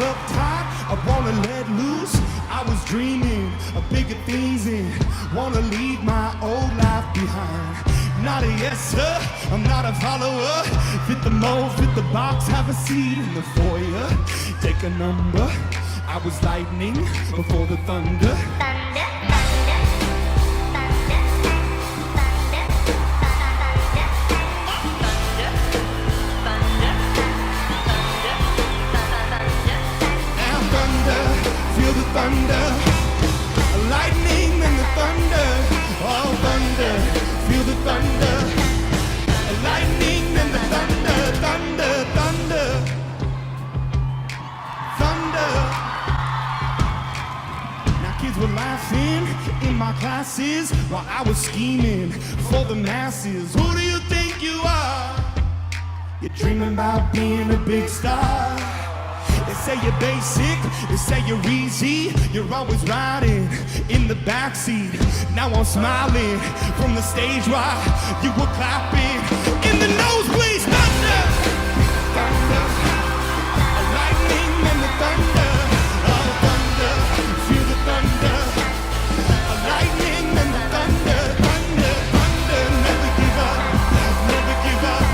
uptight, I wanna let loose. I was dreaming of bigger things and wanna leave my old life behind. Not a yes sir, I'm not a follower. Fit the mold, fit the box, have a seat in the foyer. Take a number, I was lightning before the thunder. Feel the thunder, lightning and the thunder. Oh, thunder, feel the thunder, lightning and the thunder, thunder, thunder, thunder. Now kids were laughing in my classes while I was scheming for the masses. Who do you think you are? You're dreaming about being a big star. They say you're basic, they say you're easy. You're always riding in the backseat. Now I'm smiling from the stage while you were clapping in the nosebleeds. Thunder, thunder, lightning and the thunder. Oh, thunder, feel the thunder, lightning and the thunder, thunder, thunder. Never give up, never give up,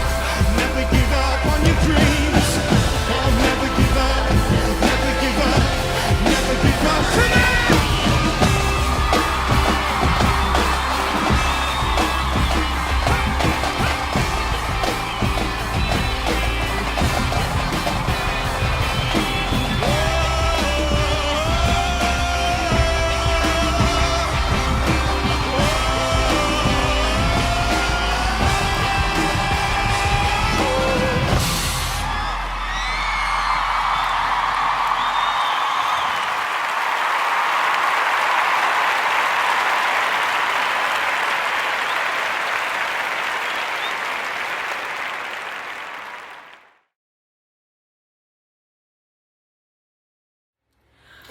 never give up on your dreams. Oh, never give up.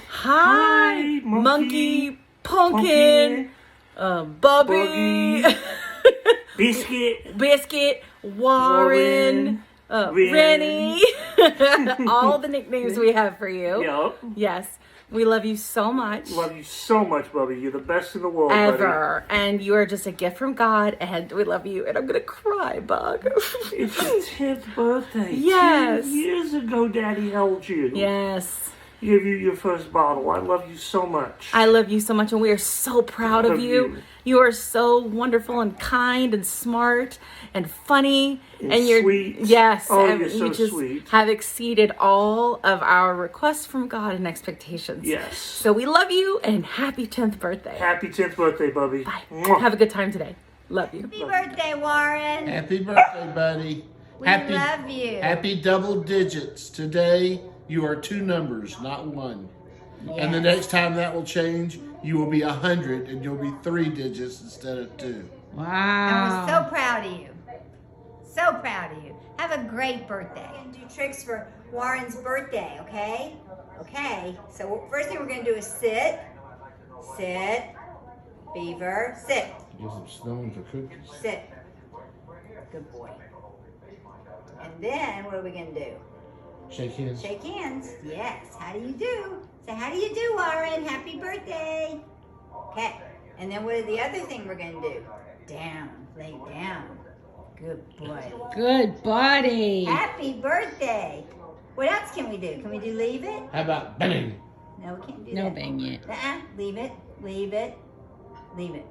Hi, Monkey, Pumpkin, Bubby, Biscuit, Warren, Rennie. All the nicknames we have for you. Yep. Yes. We love you so much. Love you so much, Bubby. You're the best in the world, ever. Buddy. And you are just a gift from God, and we love you. And I'm going to cry, Bug. It's your 10th birthday. Yes. 10 years ago, Daddy held you. Yes. Give you your first bottle. I love you so much. I love you so much, and we are so proud of you. You are so wonderful and kind and smart and funny. And you're sweet. Yes. Oh, and you're so you just sweet. have exceeded all of our requests from God and expectations. Yes. So we love you, and happy 10th birthday. Happy 10th birthday, Bubby. Bye. Mwah. Have a good time today. Love you. Happy birthday, Warren. Happy birthday, buddy. We love you. Happy double digits. Today, you are 2 numbers, not 1. Yes. And the next time that will change, you will be 100 and you'll be 3 digits instead of 2. Wow. And we're so proud of you. So proud of you. Have a great birthday. We're going to do tricks for Warren's birthday, okay? Okay. So first thing we're going to do is sit. Sit. Beaver. Sit. Give some stones or cookies. Sit. Good boy. And then what are we going to do? Shake hands. Shake hands. Yes. How do you do? Say, how do you do, Warren? Happy birthday. Okay. And then what are the other thing we're going to do? Down. Lay down. Good boy. Good buddy. Happy birthday. What else can we do? Can we do leave it? How about bang? No, we can't do No that. bang it. Leave it. Leave it. Leave it.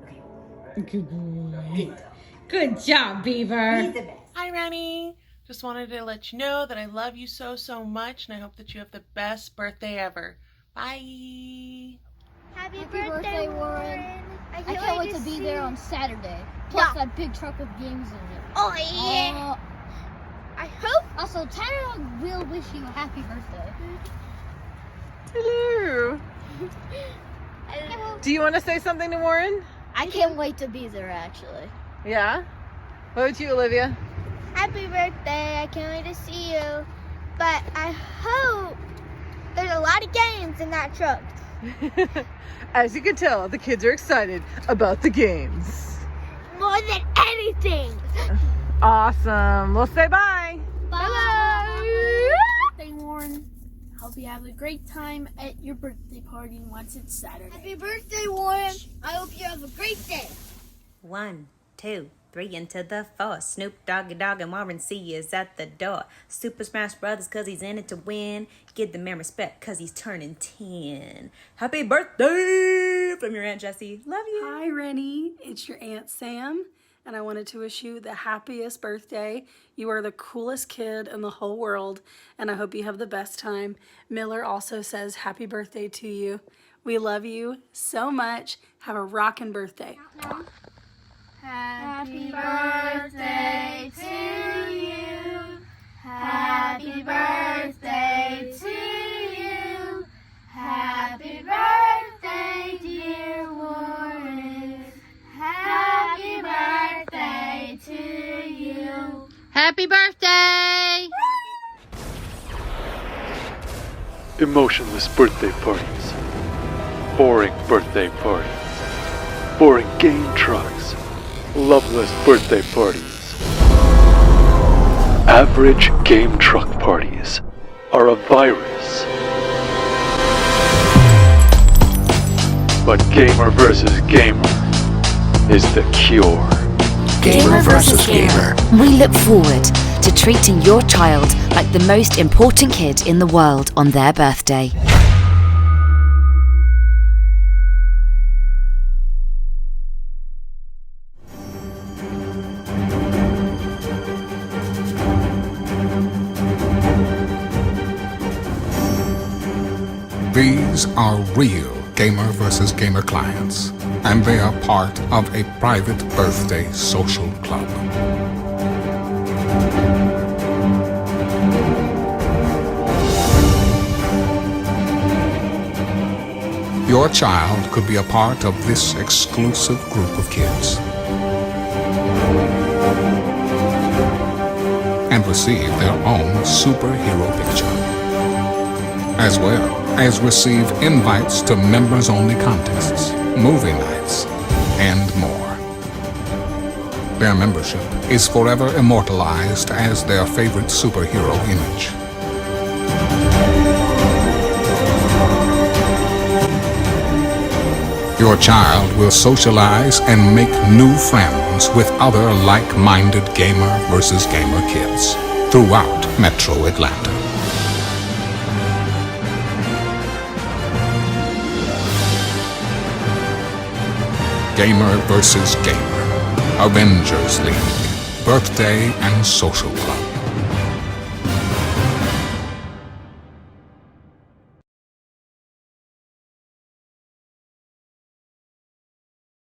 Okay. Good boy. Good job, Beaver. He's the best. Hi, Rennie. Just wanted to let you know that I love you so, so much, and I hope that you have the best birthday ever. Bye. Happy birthday, Warren. I can't wait to be there on Saturday. Plus that big truck with games in it. Oh, yeah. I hope. Also, Tyler will wish you a happy birthday. Hello. Do you want to say something to Warren? I can't wait to be there, actually. Yeah? What about you, Olivia? Happy birthday. I can't wait to see you. But I hope there's a lot of games in that truck. As you can tell, the kids are excited about the games. More than anything. Awesome. We'll say bye. Bye. Bye. Warren. hope you have a great time at your birthday party once it's Saturday. Happy birthday, Warren. I hope you have a great day. 1, 2, 3 into the 4. Snoop Doggy Dogg and Warren C is at the door. Super Smash Brothers cause he's in it to win. Give the man respect cause he's turning 10. Happy birthday from your Aunt Jessie. Love you. Hi Rennie, it's your Aunt Sam, and I wanted to wish you the happiest birthday. You are the coolest kid in the whole world, and I hope you have the best time. Miller also says happy birthday to you. We love you so much. Have a rockin' birthday. Happy birthday to you. Happy birthday to you. Happy birthday, dear Warren. Happy birthday to you. Happy birthday! Emotionless birthday parties. Boring birthday parties. Boring game trucks. Loveless birthday parties. Average game truck parties are a virus. But gamer versus gamer is the cure. Gamer versus gamer. We look forward to treating your child like the most important kid in the world on their birthday. These are real Gamer vs. Gamer clients, and they are part of a private birthday social club. Your child could be a part of this exclusive group of kids and receive their own superhero picture, as well as receive invites to members-only contests, movie nights, and more. Their membership is forever immortalized as their favorite superhero image. Your child will socialize and make new friends with other like-minded gamer versus gamer kids throughout Metro Atlanta. Gamer vs. Gamer, Avengers League, Birthday and Social Club.